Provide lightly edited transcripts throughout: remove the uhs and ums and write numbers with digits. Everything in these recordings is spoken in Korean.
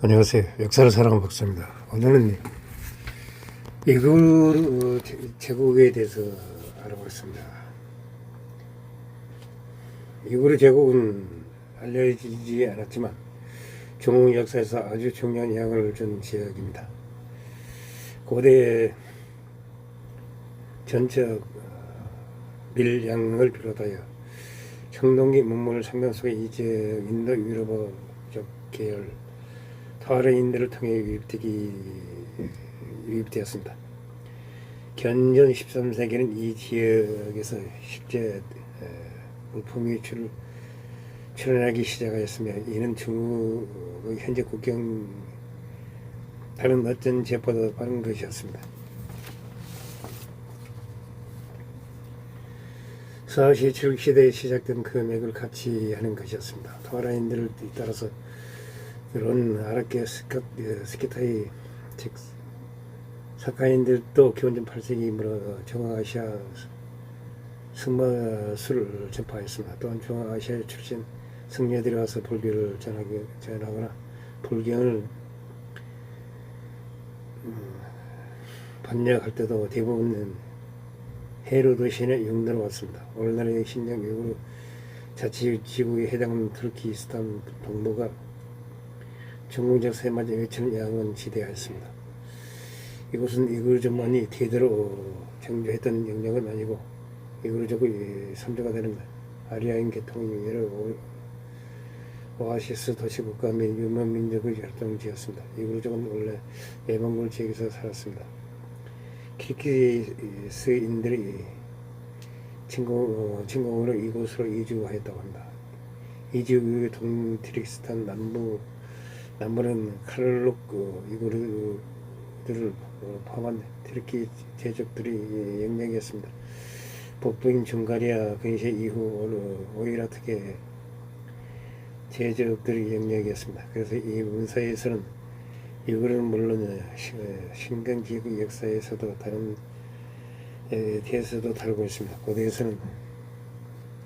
안녕하세요. 역사를 사랑하는 박사입니다. 오늘은 이글 제국에 대해서 알아보겠습니다. 이글 제국은 알려지지 않았지만 중국 역사에서 아주 중요한 영향을 준 지역입니다. 고대 전적 밀양을 비롯하여 청동기 문물 상당 수의 이 지역 인도 유럽어족 계열 타라인들을 통해 유입되었습니다. 견전 13세기는 이 지역에서 실제 물품이 출현하기 시작하였으며 이는 중국의 현재 국경 다른 어떤 지역보다 빠른 것이었습니다. 서아시 출시대에 시작된 그 맥을 같이 하는 것이었습니다. 타라인들을 따라서 들어온 아랍계 스키타이 즉 사카인들도 기원전 8세기이므로 중앙아시아 승마술을 전파했습니다. 또한 중앙아시아 출신 승려들이 와서 불교를 전하거나 불경을 번역할 때도 대부분은 헤로드 신의 영내로 왔습니다. 오늘날의 신장 이후로 자치지구에 해당하는 투르키스탄 동부가 중국적 세마제 외치는 양은 지대하였습니다. 이곳은 이그르족만이 대대로 창조했던 영역은 아니고 이그르족의 선조가 되는 아리아인 계통의 여러 오아시스 도시국가 및 유명 민족의 활동지였습니다. 이그르족은 원래 예몽골 지역에서 살았습니다. 키르기스인들이 침공으로 이곳으로 이주하였다고 합니다. 이주 이후에 동티르키스탄 남부는 카를룩 이구르들을 포함한 트르키 제족들이 영향이었습니다. 북부인 중가리아 근시의 이후 오이라트계 제족들이 영향이었습니다. 그래서 이 문서에서는 이구르는 물론 신경지구 역사에서도 다른 대해서도 다루고 있습니다. 고대에서는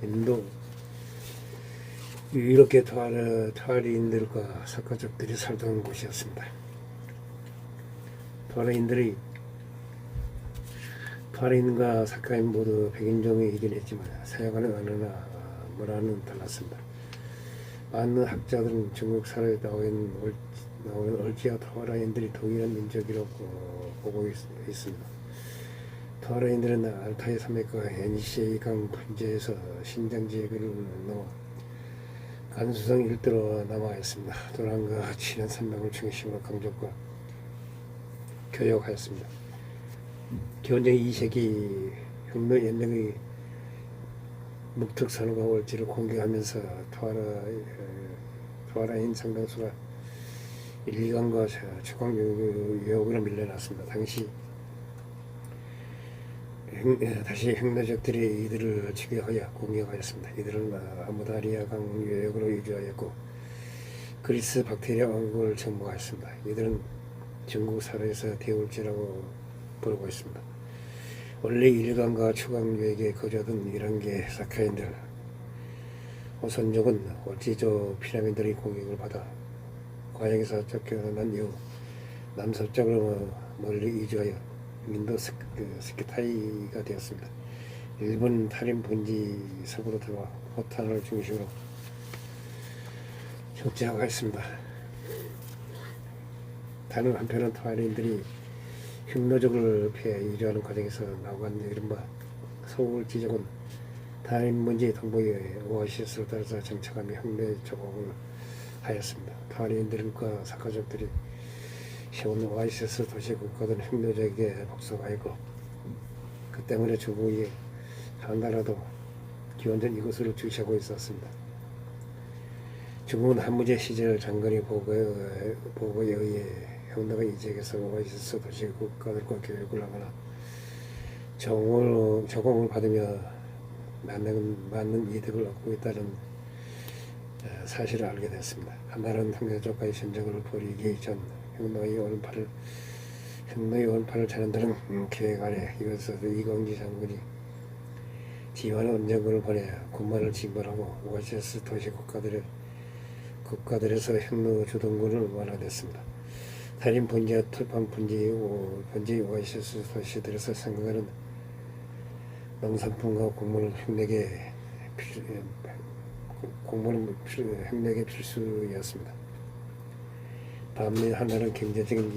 인도 이렇게 타라인들과 사카족들이 살던 곳이었습니다. 타라인과 사카인 모두 백인종이긴 했지만 사용하는 언어나 문화는 달랐습니다. 많은 학자들은 중국 사회에 나오는 얼지와 타라인들이 동일한 민족이라고 보고 있습니다. 타라인들은 알타이 산맥과 NCA 강 분지에서 신장 지역을 넘어 간수성 일대로 남아있습니다. 도란과 친한 산맥을 중심으로 강족과 교역하였습니다. 기원전 2세기 혁명 연맹의 묵특산과 월지를 공격하면서 타라인 상당수가 일간과 추강 유역으로 밀려났습니다. 다시 혁명족들이 이들을 추격하여 공격하였습니다. 이들은 아무다리아 강 유역으로 이주하였고 그리스 박테리아 왕국을 정복하였습니다. 이들은 중국 사례에서 대울지라고 부르고 있습니다. 원래 일간과 추강 유역에 거주하던 11개 사카인들 호선족은 월지조 피라미드의 공격을 받아 과역에서 쫓겨난 이후 남서쪽으로 멀리 이주하여 인도 스키타이가 되었습니다. 일본 타림 본지 서부로 들어와 호탄을 중심으로 정치하고 있습니다. 다른 한편은 타라인들이 흉노족을 피해 이주하는 과정에서 나오간 이른바 서울지족은 타림 본지 동부의 오아시스를 따라서 정착하며 흉노 조공을 하였습니다. 타라인들과 사카족들이 세운 오아시스 도시 국가들은 흉노족에게 복속하였고 그 때문에 중국이 한나라도 기원전 이곳을 주시하고 있었습니다. 중국은 한무제 시절 장건의 보고에 의해 흉노가 이 지역에서 오아시스 도시 국가들과 교역을 하거나 조공을 받으며 많은 이득을 얻고 있다는 사실을 알게 됐습니다. 한나라는 흉노족과의 전쟁을 벌이기 전 흉노의 원파를 자는다는 계획 아래 이곳에서 이광지 장군이 지휘하는 원정군을 보내 군마를 징벌하고 오아시스 도시 국가들의 국가들에서 현로 주동군을 완화됐습니다. 달인 본지와 틀판 본지 오아시스 도시들에서 생각하는 농산품과 곡물은 혁명의 필수였습니다. 반면 하나는 경제적인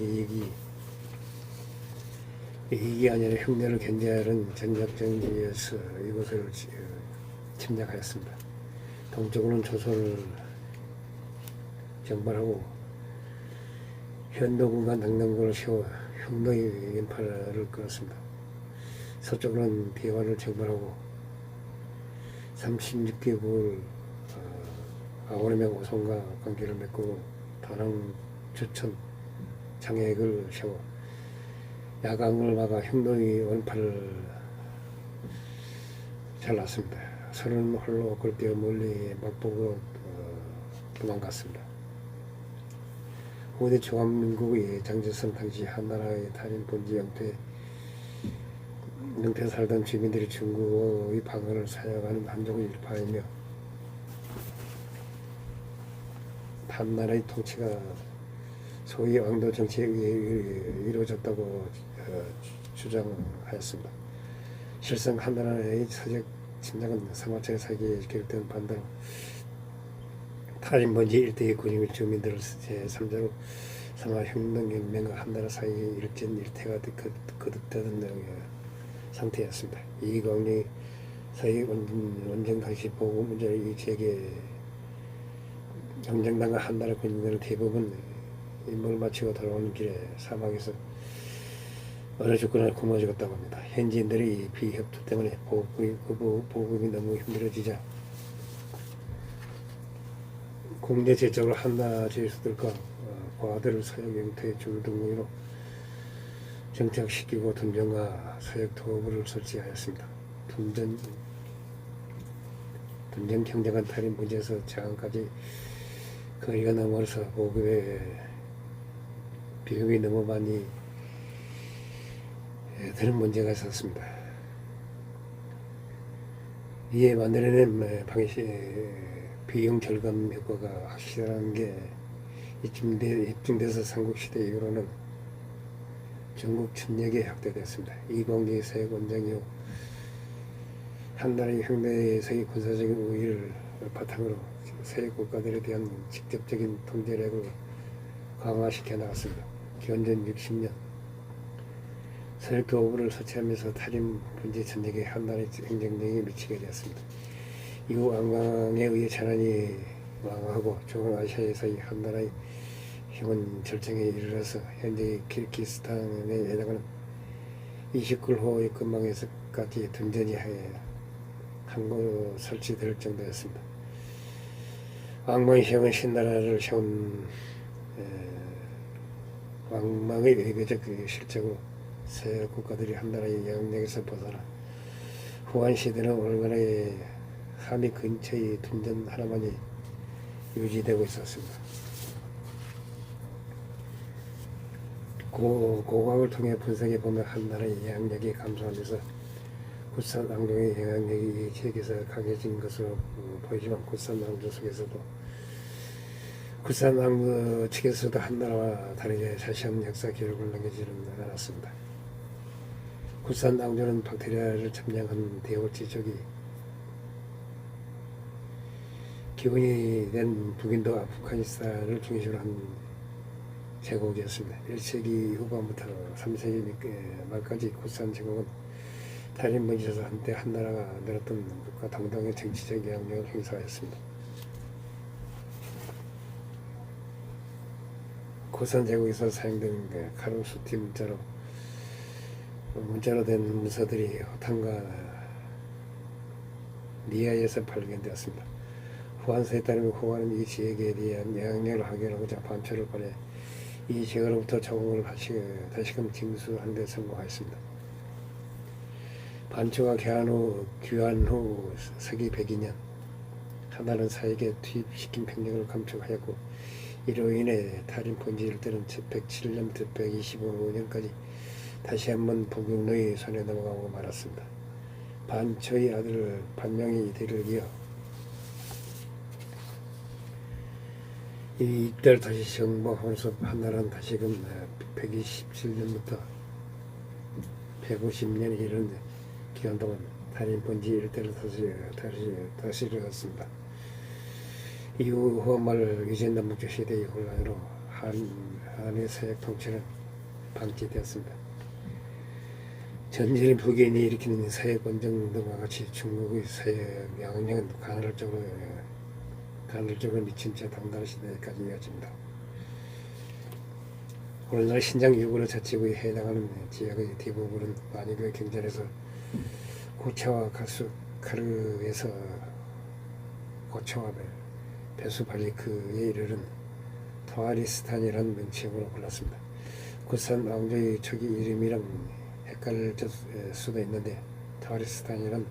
이익이 아니라 흉내를 견제하는 전략적인 이유에서 이곳을 침략하였습니다. 동쪽으로는 조선을 정발하고 현도군과 낙랑군을 세워 흉노의 연파를 끌었습니다. 서쪽으로는 대화를 정발하고 36개국을 아우르명 오손과 관계를 맺고 다낭, 주천, 장액을 세워 야광을 막아 흉노의 원파를 잘랐습니다. 선은 홀로 굴되어 멀리 막보고 도망갔습니다. 후대 중화민국의 장제성 당시 한나라의 달인 본지 영토에 살던 주민들이 중국의 방언을 사용하는 한족을 일파하며 한나라의 통치가 소위 왕도 정치에 의해 이루어졌다고 주장하였습니다. 실상 한나라의 서적 침략은 사마천의 사기에 기록된 반대로 달인 본지 일대의 군인 주민들을 제3자로 삼아 혁명과 한나라 사이의 일제가 거듭되던 상태였습니다. 이 광리 사이 원정 당시 보고 문제의 제게 경쟁당과 한나라 군인들은 대부분 임무를 마치고 돌아오는 길에 사막에서 어느 죽거나 굶어 죽었다고 합니다. 현지인들이 비협조 때문에 보급이 너무 힘들어지자 국내 제적으로 한나 제수들과 과들을 서역 영토의 주둔국으로 정착시키고 둔전과 서역 도읍을 설치하였습니다. 둔전 경쟁한 달인 문제에서 장안까지 거리가 너무 멀어서 보급에 비용이 너무 많이 드는 문제가 있었습니다. 이에 만들어낸 비용 절감 효과가 확실한 게 입증돼서 삼국시대 이후로는 중국 천역에 확대됐습니다. 이광리 서역 원정 이후 한나라의 혁명에서의 군사적인 우위를 바탕으로 서역 국가들에 대한 직접적인 통제력을 강화시켜 나갔습니다. 기원전 60년 서역 도읍을 설치하면서 탈임 분지 전역에 한나라의 행정력이 미치게 되었습니다. 이후 왕강에 의해 천안이 왕하고 중앙아시아에서의 한나라의 힘은 절정에 이르러서 현재의 키르기스탄에 해당하는 29호 근방에서까지 둔전이 항구 설치될 정도였습니다. 왕망이 세운 신나라를 세운 왕망의 외교적 실적으로 서역 국가들이 한나라의 영향력에서 벗어나 후한 시대는 오늘날의 함이 근처의 둔전 하나만이 유지되고 있었습니다. 고각을 통해 분석해 보면 한나라의 영향력이 감소하면서 굿산 왕조의 영향력이 지역에서 강해진 것으로 보이지만 굿산 왕조 속에서도 굿산 왕조 측에서도 한나라와 다르게 자세한 역사 기록을 남기지는 않았습니다. 굿산 왕조는 박테리아를 점령한 대월지족이 기원이 된 북인도 아프가니스탄을 중심으로 한 제국이었습니다. 1세기 후반부터 3세기 말까지 굿산 제국은 달인 문지에서 한때 한나라가 늘었던 국가 당당의 정치적 영향력을 행사하였습니다. 굿산 제국에서 사용된 카루스티 문자로 된 문서들이 호탕과 니아에서 발견되었습니다. 후한서에 따르면 후한은 이 지역에 대한 영향력을 확인하고자 반초를 보내 이 지역으로부터 적응을 다시금 징수하는 데 성공하였습니다. 반초가 귀환 후 서기 102년 한나라는 사에게 투입시킨 병력을 감축하였고 이로 인해 달인 본지 일대는 107년부터 125년까지 다시 한번 북경노의 손에 넘어가고 말았습니다. 반초의 아들 반명이 이들을 이어 이때 다시 정복하면서 한나라는 다시금 127년부터 150년이 이런 기간 동안 단임 번지 일대를 다시 이루었습니다. 이후 후말 위제남북조 시대의 혼란으로 한의 서약 통치는 방치되었습니다. 전쟁의 북인이 일으키는 서약 원정 등과 같이 중국의 서약 양령은 간헐적으로 미친 채 당당 시대까지 이어집니다. 오늘날 신장 유구르 자치구에 해당하는 지역의 대부분은 만일의 경전에서 고차와 카르에서 고차와 베수발리크에 이르는 토아리스탄이라는 명칭으로 불렀습니다. 굿산 왕조의 초기 이름이랑 헷갈릴 수도 있는데 토아리스탄이란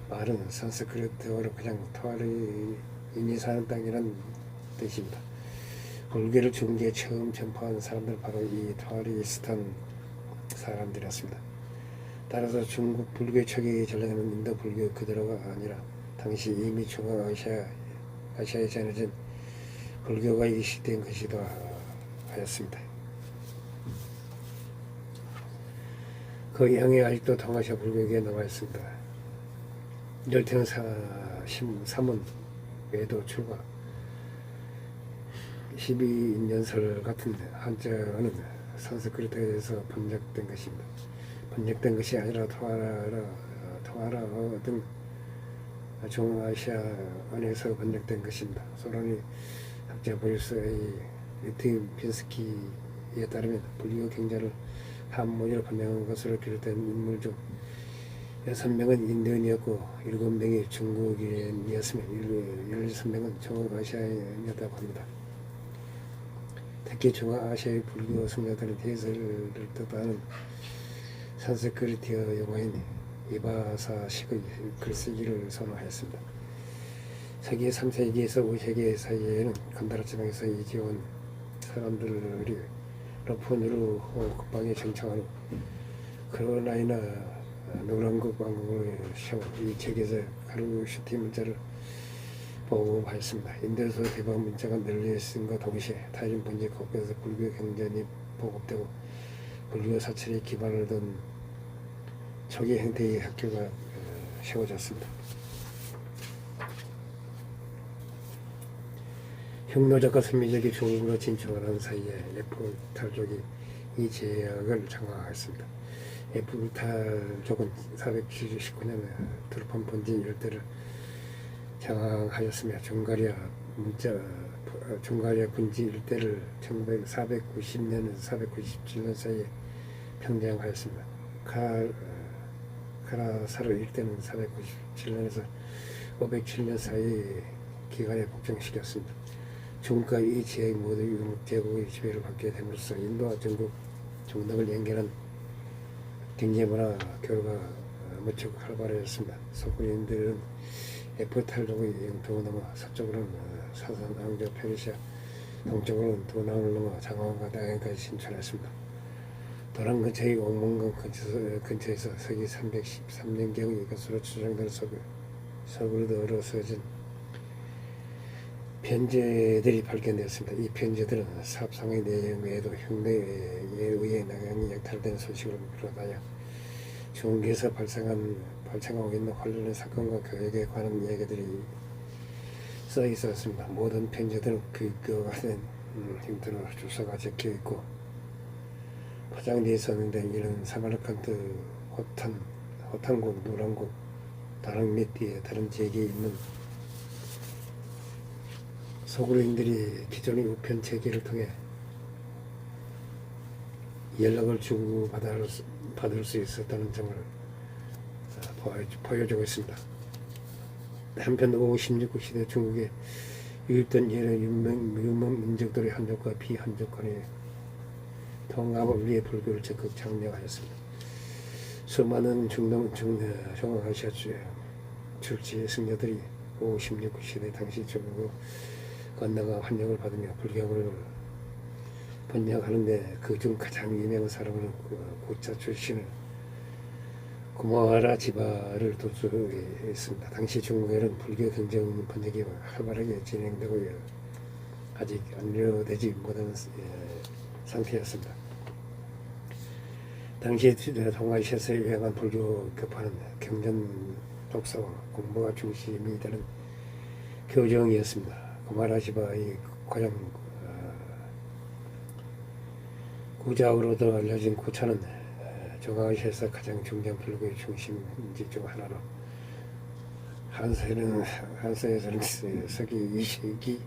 말은 산스크리트어로 그냥 토아리인이 사는 땅이란 뜻입니다. 불교를 중국에 처음 전파한 사람들 바로 이 토아리스탄 사람들이었습니다. 따라서 중국 불교 초기 전례는 인도 불교 그대로가 아니라 당시 이미 중앙아시아에 전해진 불교가 이식된 것이기도 하였습니다. 그 영향이 아직도 동아시아 불교계에 남아있습니다. 열태는 사문 외도 출가 12인연설 같은 한자어는 산스크리트에서 번역된 것입니다. 번역된 것이 아니라 토아라어 등 중앙아시아어에서 번역된 것입니다. 소련의 학자 보리스의 리트빈스키에 따르면 불교 경전을 한문으로 번역한 것으로 비롯된 인물 중 6명은 인도인이었고 7명이 중국인이었으며 16명은 중앙아시아인이었다고 합니다. 특히 중앙아시아의 불교 승려들은 해설을 뜻하는 산스크리트어 용어인 이바사식의 글쓰기를 선호하였습니다. 세기 3세기에서 5세기 사이에는 간다라 지방에서 이지온 사람들이 러폰으로 국방에 정착한 후 크로라이나 노란국 왕국을 세워 이 지역에서 가루슈티 문자를 보급하였습니다. 인도에서 대박 문자가 널리 쓴과 동시에 타인 번지 곳곳에서 불교 경전이 보급되고 불교 사찰에 기반을 둔 초기 형태의 학교가 세워졌습니다. 흉노적과 선미적이 중국으로 진출하는 사이에 에프탈족이 이 제약을 장악했습니다. 에프탈족은 479년에 트루판 번지 일대를 장악하였으며 중가리아 분지 일대를 490년에서 497년 사이에 평정하였습니다. 카라사르 일대는 497년에서 507년 사이 기간에 복종시켰습니다. 중국과 이 지역 모두 유럽 제국의 지배를 받게 됨으로써 인도와 중국을 연결한 경제문화 교류가 무척 활발해졌습니다. 서구인들은 에프탈족의 영토를 넘어 서쪽으로는 사산, 왕조, 페르시아, 동쪽으로는 도남을 넘어 장원과 다양까지 진출했습니다. 도란 근처의 옥문강 근처에서 서기 313년경의 것으로 추정되는 서구로 어루서진 편지들이 발견되었습니다. 이 편지들은 사업상의 내용 외에도 흉내에 의해 나경이 약탈된 소식을 비롯하여 중국에서 발생하고 있는 혼란의 사건과 교역에 관한 이야기들이 써 있었습니다. 모든 편지들은 그와 같은 형태로 주소가 적혀 있고 포장되어 있었는데 이는 사마르칸트, 호탄국, 노란국, 다랑 및 다른 지역에 있는 소그루인들이 기존의 우편 체계를 통해 연락을 주고받을 수 있었다는 점을 보여주고 있습니다. 한편 5, 16국 시대 중국에 유입된 여러 유명 민족들의 한족과 비한족 간의 통합을 위해 불교를 적극 장려하였습니다. 수많은 중앙아시아 출지 승려들이 5, 16국 시대 당시 중국으로 건너가 환영을 받으며 불교를 번역하는데 그중 가장 유명한 사람은 고차 출신을 구마와라 지바를 도주했습니다. 당시 중국에는 불교 경전 번역이 활발하게 진행되고 아직 안료되지 못한 상태였습니다. 당시 동아시아에서 유행한 불교 교파는 경전 독서와 공부가 중심이 되는 교정이었습니다. 구마라시바의 과정 구자으로도 알려진 구차는 중앙아시아에서 가장 중요한 불교의 중심지 중 하나로 한서에서는 서기 2세기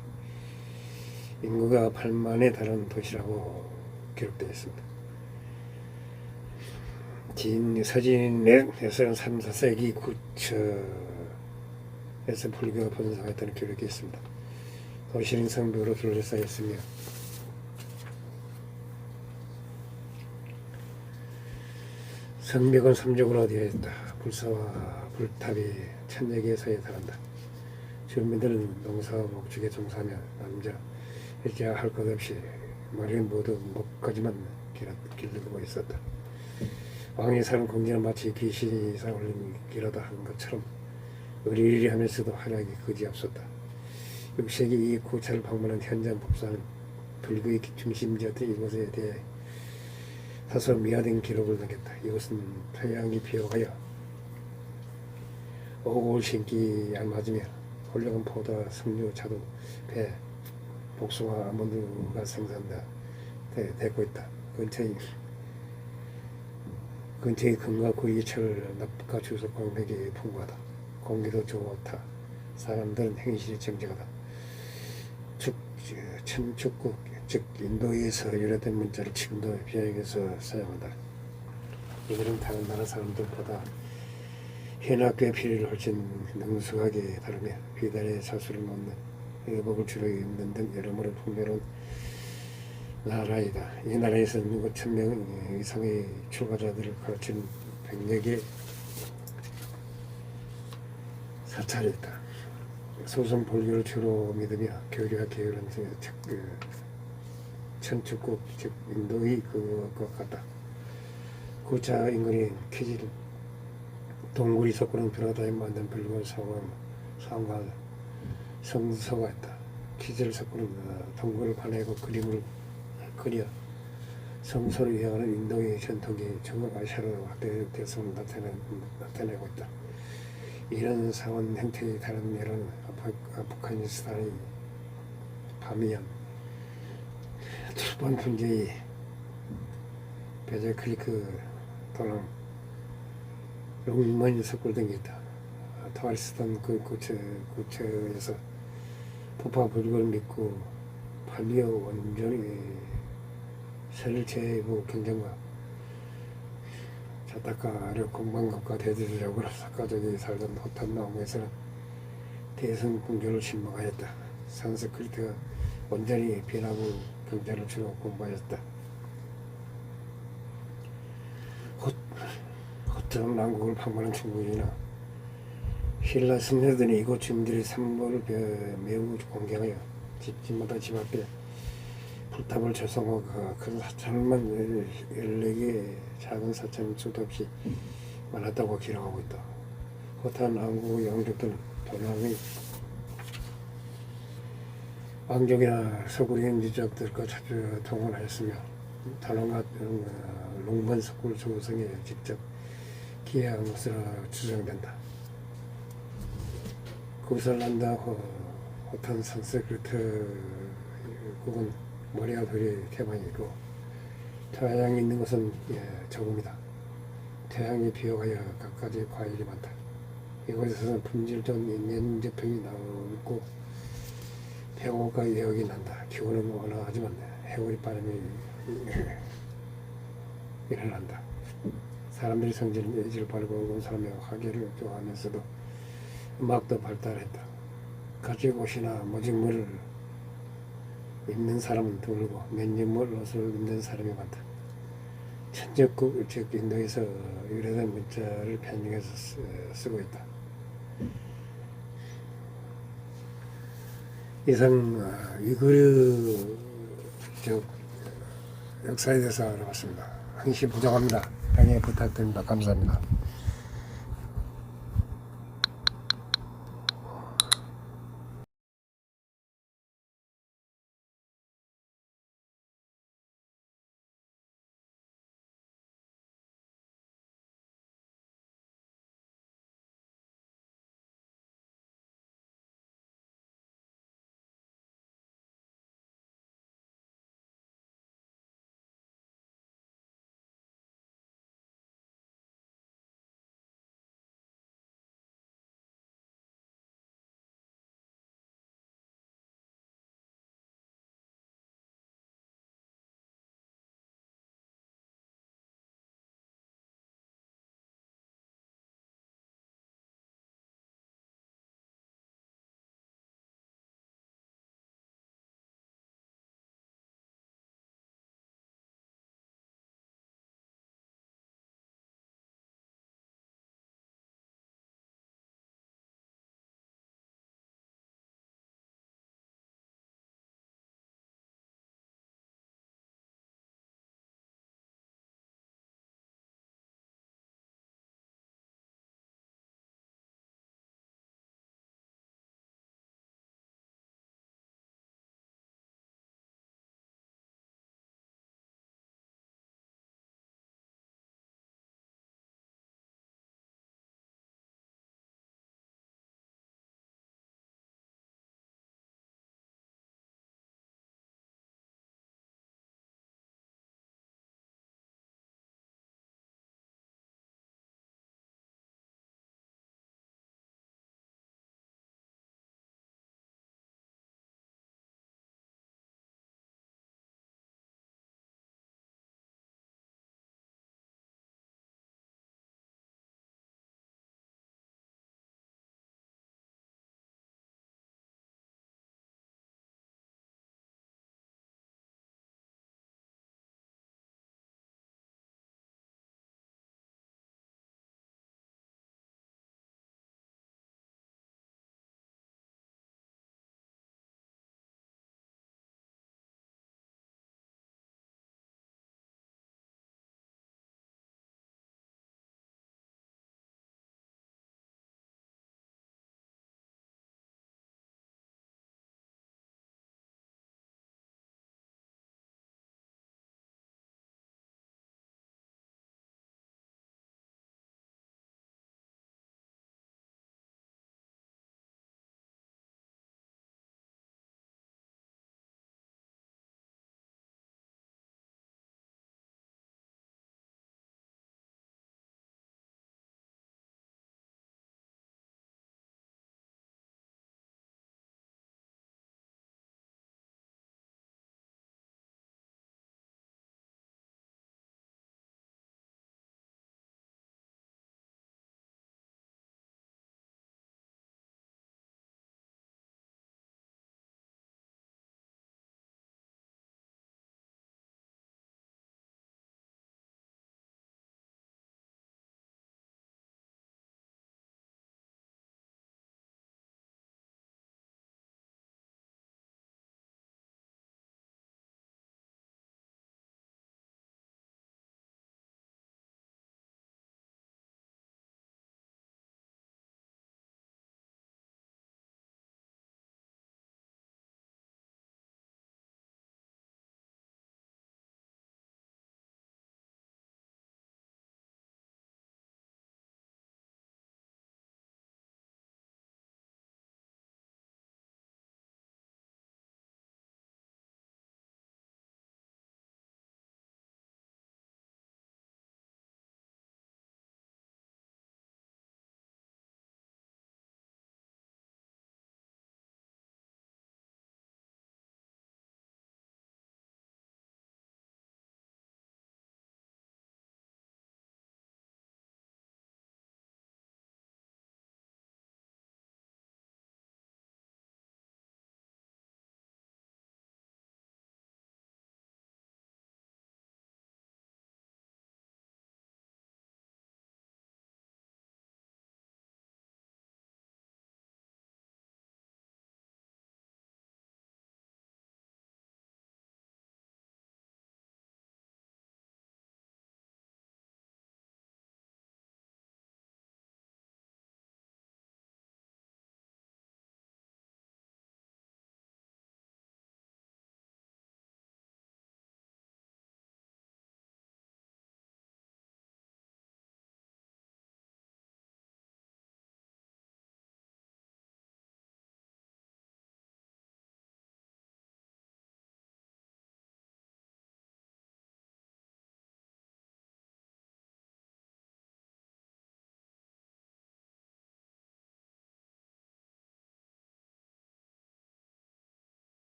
인구가 8만에 달하는 도시라고 기록되어 있습니다. 서진에서는 3, 4세기 구처에서 불교가 번성했다는 기록이 있습니다. 도시는 성벽으로 둘러싸여 있으며 성벽은 3족으로 되어 있다. 불사와 불탑이 1000여 사이에 달한다. 주민들은 농사와 목축에 종사하며 남자, 여자 할 것 없이 머리는 모두 목까지만 길르고 있었다. 왕이 사는 공기는 마치 귀신이 쌓아올린 길어다 한 것처럼 의리의리하면서도 활약이 그지없었다. 6세기 이 구차를 방문한 현장 법사는 불교의 중심지였던 이곳에 대해 다소 미화된 기록을 남겼다. 이곳은 태양이 비어가여 오골 신기에 알맞으며 훌륭한 포도와 석류, 자두, 배, 복숭아, 아몬드가 생산되고 있다. 근처의 금과 구이철, 납과 주석, 광맥이 풍부하다. 공기도 좋다. 사람들은 행실이 정직하다. 천축국, 즉 인도에서 유래된 문자를 지금도 비행에서 사용한다. 이들은 다른 나라 사람들보다 현학교의 피리를 훨씬 능숙하게 다루며 비단의 자수를 놓는 의복을 주로 입는 등 여러모로 풍요로운 나라이다. 이 나라에서는 5,000명 이상의 출가자들을 가르친 100여 개 사찰이 있다. 소선 불교를 주로 믿으며 교리와 계율은 천축국 즉 인도의 그것과 같다. 구차 인근인 키질 동굴이 섞고는 변화다에 만든 불교 사원과 성서가 있다. 키질 섞고는 동굴을 파내고 그림을 그려 성소를 이용하는 인도의 전통이 중앙아시아로 확대되었음을 나타내고 있다. 이런 사원 형태의 다른 예로는 아프가니스탄의 바미얀, 투르반 분지의 베제크리크 도랑, 롱먼 석굴 등이 있다. 타와리스탄 그 구체에서 부파 불교를 믿고 팔리오 원전의 설제부 경쟁과 자타카 아력 공방국가 대대적으로 사카족이 살던 호탄 나무에서는 대성 공교를 신봉하였다. 산스크리트가 온전히 비나무 경제를 주로 공부하였다. 호탄 남국을 방문한 중국인이나 신라 승려들이 이곳 주민들의 산모를 매우 공경하여 집집마다 집 앞에 불탑을 조성하고 큰 사찰만 14개 작은 사찰은 수도 없이 많았다고 기록하고 있다. 호탄 왕국 왕족들은 도남의 왕족이나 서구리인 유적들과 자주 통원하였으며 도남과 롱번 석굴 조성에 직접 기여한 것으로 추정된다. 구설난다 호탄 산스크리트 국은 머리와 돌이 태반이고 태양이 있는 것은 적음이다. 태양이 비어가여 갖가지 과일이 많다. 이곳에서는 품질 좋은 면제평이 나오고 배고가 예역이 난다. 기온은 온화하지만 해오리 바람이 일어난다. 사람들이 성질은 예지를 바르고 온 사람의 화기를 좋아하면서도 음악도 발달했다. 가죽 옷이나 모직물을 입는 사람은 드물고 맨입물 옷을 입는 사람이 많다. 천적국 즉 인도에서 유래된 문자를 편중해서 쓰고 있다. 이상 위구르 역사에 대해서 알아봤습니다. 항시 부족합니다. 양해 부탁드립니다. 감사합니다.